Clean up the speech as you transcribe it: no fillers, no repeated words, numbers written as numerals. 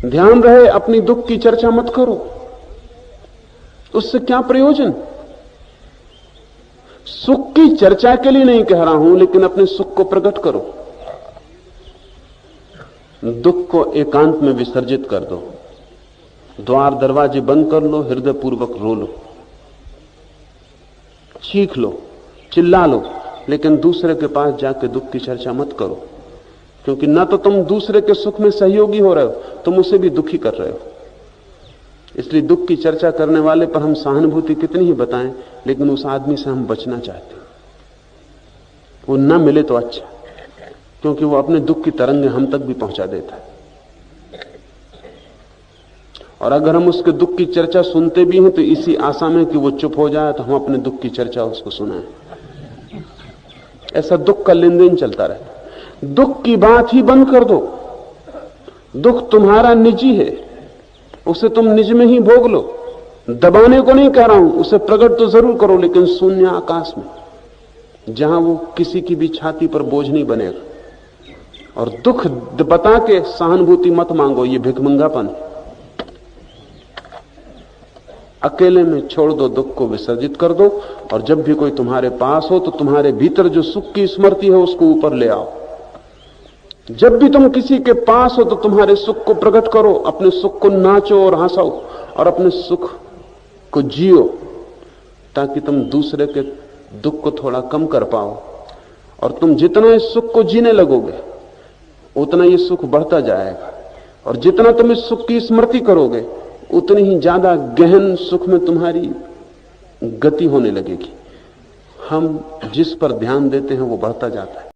ध्यान रहे अपनी दुख की चर्चा मत करो, उससे क्या प्रयोजन। सुख की चर्चा के लिए नहीं कह रहा हूं, लेकिन अपने सुख को प्रकट करो। दुख को एकांत में विसर्जित कर दो, द्वार दरवाजे बंद कर लो, हृदय पूर्वक रो लो, चीख लो, चिल्ला लो, लेकिन दूसरे के पास जाके दुख की चर्चा मत करो, क्योंकि ना तो तुम दूसरे के सुख में सहयोगी हो रहे हो, तुम उसे भी दुखी कर रहे हो। इसलिए दुख की चर्चा करने वाले पर हम सहानुभूति कितनी ही बताएं, लेकिन उस आदमी से हम बचना चाहते हैं। वो ना मिले तो अच्छा, क्योंकि वो अपने दुख की तरंगें हम तक भी पहुंचा देता है। और अगर हम उसके दुख की चर्चा सुनते भी हैं तो इसी आशा में कि वो चुप हो जाए तो हम अपने दुख की चर्चा उसको सुनाएं। ऐसा दुख का लेन देन चलता रहता है। दुख की बात ही बंद कर दो। दुख तुम्हारा निजी है, उसे तुम निज में ही भोग लो। दबाने को नहीं कह रहा हूं, उसे प्रकट तो जरूर करो, लेकिन शून्य आकाश में, जहां वो किसी की भी छाती पर बोझ नहीं बनेगा। और दुख बता के सहानुभूति मत मांगो, ये भिखमंगापन है। अकेले में छोड़ दो, दुख को विसर्जित कर दो, और जब भी कोई तुम्हारे पास हो तो तुम्हारे भीतर जो सुख की स्मृति है उसको ऊपर ले आओ। जब भी तुम किसी के पास हो तो तुम्हारे सुख को प्रकट करो, अपने सुख को नाचो और हंसाओ, और अपने सुख को जियो, ताकि तुम दूसरे के दुख को थोड़ा कम कर पाओ। और तुम जितना इस सुख को जीने लगोगे उतना ये सुख बढ़ता जाएगा, और जितना तुम इस सुख की स्मृति करोगे उतनी ही ज्यादा गहन सुख में तुम्हारी गति होने लगेगी। हम जिस पर ध्यान देते हैं वो बढ़ता जाता है।